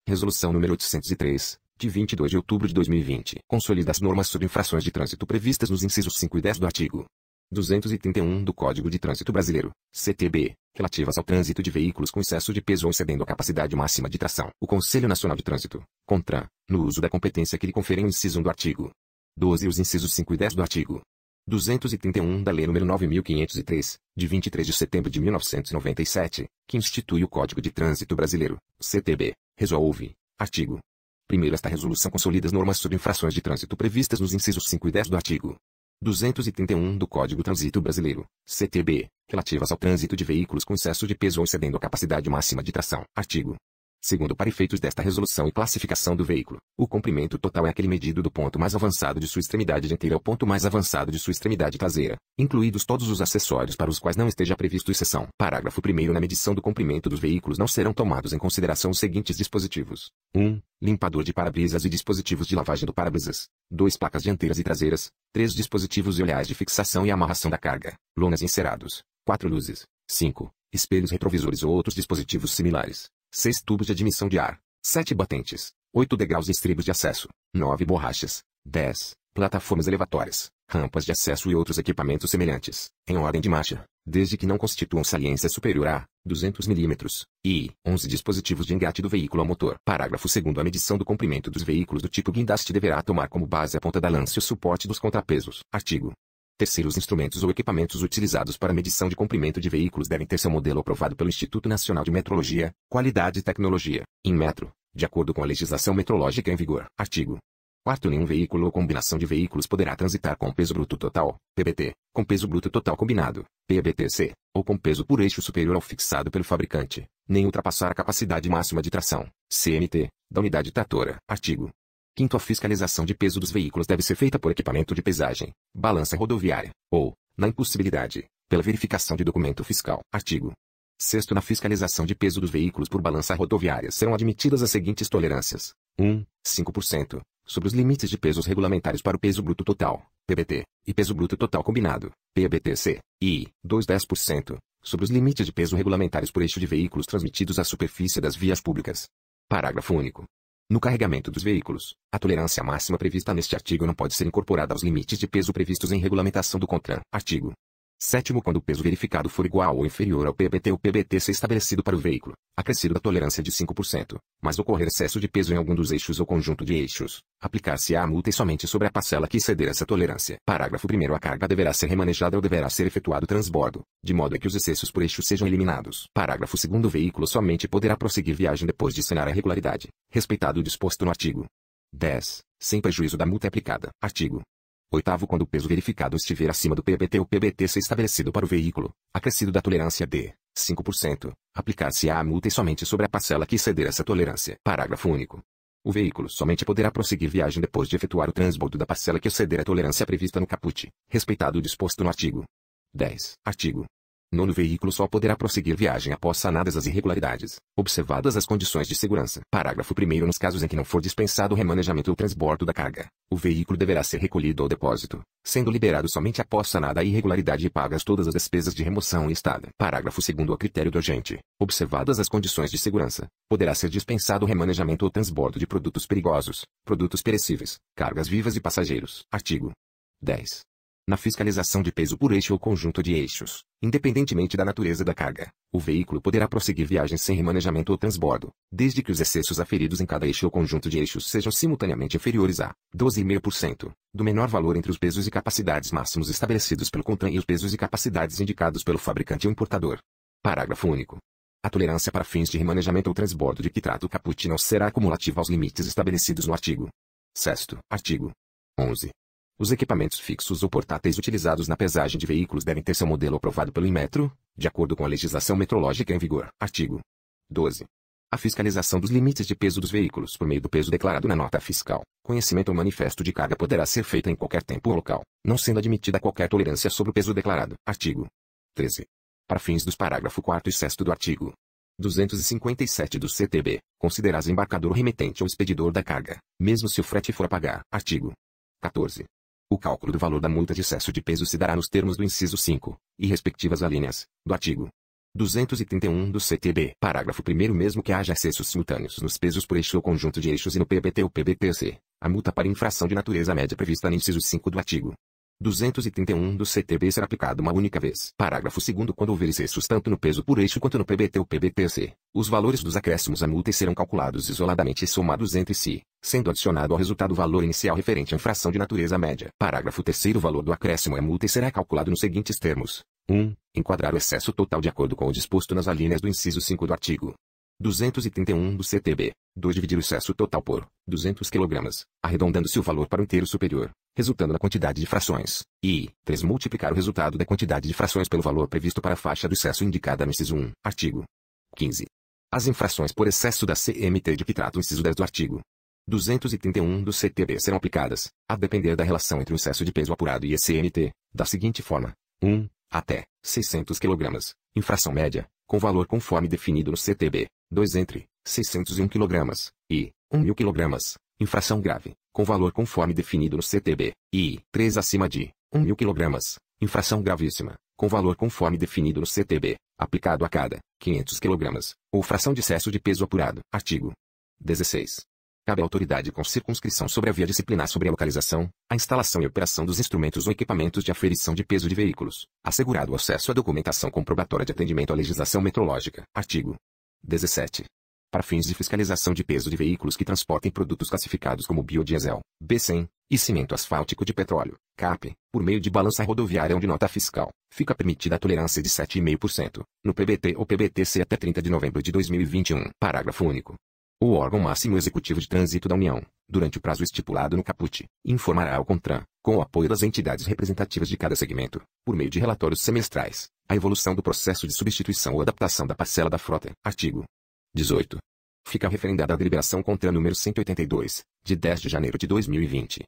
Resolução número 803, de 22 de outubro de 2020. Consolida as normas sobre infrações de trânsito previstas nos incisos 5 e 10 do artigo 231 do Código de Trânsito Brasileiro, CTB, relativas ao trânsito de veículos com excesso de peso ou excedendo a capacidade máxima de tração. O Conselho Nacional de Trânsito, CONTRAN, no uso da competência que lhe conferem o inciso 1 do artigo 12 e os incisos 5 e 10 do artigo 231 da Lei nº 9.503, de 23 de setembro de 1997, que institui o Código de Trânsito Brasileiro, CTB, resolve, artigo 1º, esta resolução consolida as normas sobre infrações de trânsito previstas nos incisos 5 e 10 do artigo 231 do Código de Trânsito Brasileiro, CTB, relativas ao trânsito de veículos com excesso de peso ou excedendo a capacidade máxima de tração. Artigo 2º, para efeitos desta resolução e classificação do veículo, o comprimento total é aquele medido do ponto mais avançado de sua extremidade dianteira ao ponto mais avançado de sua extremidade traseira, incluídos todos os acessórios para os quais não esteja previsto exceção. Parágrafo 1º, na medição do comprimento dos veículos não serão tomados em consideração os seguintes dispositivos: 1. Limpador de para-brisas e dispositivos de lavagem do para-brisas. 2. Placas dianteiras e traseiras. 3. Dispositivos e olhares de fixação e amarração da carga. Lonas encerados. 4. Luzes. 5. Espelhos retrovisores ou outros dispositivos similares. 6. Tubos de admissão de ar. 7. Batentes. 8. Degraus e estribos de acesso. 9. Borrachas. 10. Plataformas elevatórias, rampas de acesso e outros equipamentos semelhantes, em ordem de marcha, desde que não constituam saliência superior a 200 mm, e 11. Dispositivos de engate do veículo ao motor. Parágrafo 2º, a medição do comprimento dos veículos do tipo guindaste deverá tomar como base a ponta da lança e o suporte dos contrapesos. Artigo 3º, os instrumentos ou equipamentos utilizados para medição de comprimento de veículos devem ter seu modelo aprovado pelo Instituto Nacional de Metrologia, Qualidade e Tecnologia, Inmetro, de acordo com a legislação metrológica em vigor. Artigo 4º, nenhum veículo ou combinação de veículos poderá transitar com peso bruto total, PBT, com peso bruto total combinado, PBTC, ou com peso por eixo superior ao fixado pelo fabricante, nem ultrapassar a capacidade máxima de tração, CMT, da unidade tratora. Artigo 5º, a fiscalização de peso dos veículos deve ser feita por equipamento de pesagem, balança rodoviária, ou, na impossibilidade, pela verificação de documento fiscal. Artigo 6º, na fiscalização de peso dos veículos por balança rodoviária serão admitidas as seguintes tolerâncias: 1. 5%, sobre os limites de pesos regulamentares para o peso bruto total, PBT, e peso bruto total combinado, PBTC, e 2. 10%, sobre os limites de peso regulamentares por eixo de veículos transmitidos à superfície das vias públicas. Parágrafo único. No carregamento dos veículos, a tolerância máxima prevista neste artigo não pode ser incorporada aos limites de peso previstos em regulamentação do CONTRAN. Artigo 7º, quando o peso verificado for igual ou inferior ao PBT ou PBTC estabelecido para o veículo, acrescido da tolerância de 5%, mas ocorrer excesso de peso em algum dos eixos ou conjunto de eixos, aplicar-se-á a multa e somente sobre a parcela que exceder essa tolerância. Parágrafo 1º, a carga deverá ser remanejada ou deverá ser efetuado transbordo, de modo a que os excessos por eixo sejam eliminados. Parágrafo 2º, o veículo somente poderá prosseguir viagem depois de sanar a regularidade, respeitado o disposto no artigo 10, sem prejuízo da multa aplicada. Artigo 8º, quando o peso verificado estiver acima do PBT ou PBTC estabelecido para o veículo, acrescido da tolerância de 5%, aplicar-se-á a multa e somente sobre a parcela que exceder essa tolerância. Parágrafo único. O veículo somente poderá prosseguir viagem depois de efetuar o transbordo da parcela que exceder a tolerância prevista no caput, respeitado o disposto no artigo 10. Artigo 9º, o veículo só poderá prosseguir viagem após sanadas as irregularidades, observadas as condições de segurança. Parágrafo 1º, nos casos em que não for dispensado o remanejamento ou transbordo da carga, o veículo deverá ser recolhido ao depósito, sendo liberado somente após sanada a irregularidade e pagas todas as despesas de remoção e estada. Parágrafo 2º, a critério do agente, observadas as condições de segurança, poderá ser dispensado o remanejamento ou transbordo de produtos perigosos, produtos perecíveis, cargas vivas e passageiros. Artigo 10. Na fiscalização de peso por eixo ou conjunto de eixos, independentemente da natureza da carga, o veículo poderá prosseguir viagem sem remanejamento ou transbordo, desde que os excessos aferidos em cada eixo ou conjunto de eixos sejam simultaneamente inferiores a 12,5% do menor valor entre os pesos e capacidades máximos estabelecidos pelo CONTRAN e os pesos e capacidades indicados pelo fabricante ou importador. Parágrafo único. A tolerância para fins de remanejamento ou transbordo de que trata o caput não será acumulativa aos limites estabelecidos no artigo 6º. Artigo 11. Os equipamentos fixos ou portáteis utilizados na pesagem de veículos devem ter seu modelo aprovado pelo Inmetro, de acordo com a legislação metrológica em vigor. Artigo 12. A fiscalização dos limites de peso dos veículos por meio do peso declarado na nota fiscal, conhecimento ou manifesto de carga poderá ser feita em qualquer tempo ou local, não sendo admitida qualquer tolerância sobre o peso declarado. Artigo 13. Para fins dos parágrafo 4º e 6º do artigo 257 do CTB, considerás embarcador o remetente ou expedidor da carga, mesmo se o frete for a pagar. Artigo 14. O cálculo do valor da multa de excesso de peso se dará nos termos do inciso 5, e respectivas alíneas, do artigo 231 do CTB. Parágrafo 1º. Mesmo que haja excessos simultâneos nos pesos por eixo ou conjunto de eixos e no PBT ou PBT-C, a multa para infração de natureza média prevista no inciso 5 do artigo 231 do CTB será aplicada uma única vez. Parágrafo 2º. Quando houver excessos tanto no peso por eixo quanto no PBT ou PBT-C, os valores dos acréscimos à multa serão calculados isoladamente e somados entre si, sendo adicionado ao resultado o valor inicial referente à infração de natureza média. Parágrafo 3º. O valor do acréscimo à multa será calculado nos seguintes termos. 1. Enquadrar o excesso total de acordo com o disposto nas alíneas do inciso 5 do artigo 231 do CTB. 2. Dividir o excesso total por 200 kg, arredondando-se o valor para o inteiro superior, resultando na quantidade de frações. E 3. Multiplicar o resultado da quantidade de frações pelo valor previsto para a faixa do excesso indicada no inciso 1. Artigo 15. As infrações por excesso da CMT de que trata o inciso 10 do artigo 231 do CTB serão aplicadas, a depender da relação entre o excesso de peso apurado e a CMT, da seguinte forma. 1. Até 600 kg, infração média, com valor conforme definido no CTB. 2. Entre 601 kg e 1.000 kg, infração grave, com valor conforme definido no CTB. E 3. Acima de 1.000 kg, infração gravíssima, com valor conforme definido no CTB, aplicado a cada 500 kg, ou fração de excesso de peso apurado. Artigo 16. Cabe à autoridade com circunscrição sobre a via disciplinar sobre a localização, a instalação e operação dos instrumentos ou equipamentos de aferição de peso de veículos, assegurado o acesso à documentação comprobatória de atendimento à legislação metrológica. Artigo 17. Para fins de fiscalização de peso de veículos que transportem produtos classificados como biodiesel, B100, e cimento asfáltico de petróleo, CAP, por meio de balança rodoviária ou de nota fiscal, fica permitida a tolerância de 7,5%, no PBT ou PBT-C até 30 de novembro de 2021. Parágrafo único. O órgão máximo executivo de trânsito da União, durante o prazo estipulado no caput, informará ao CONTRAN, com o apoio das entidades representativas de cada segmento, por meio de relatórios semestrais, a evolução do processo de substituição ou adaptação da parcela da frota. Artigo 18. Fica referendada a deliberação CONTRAN número 182, de 10 de janeiro de 2020.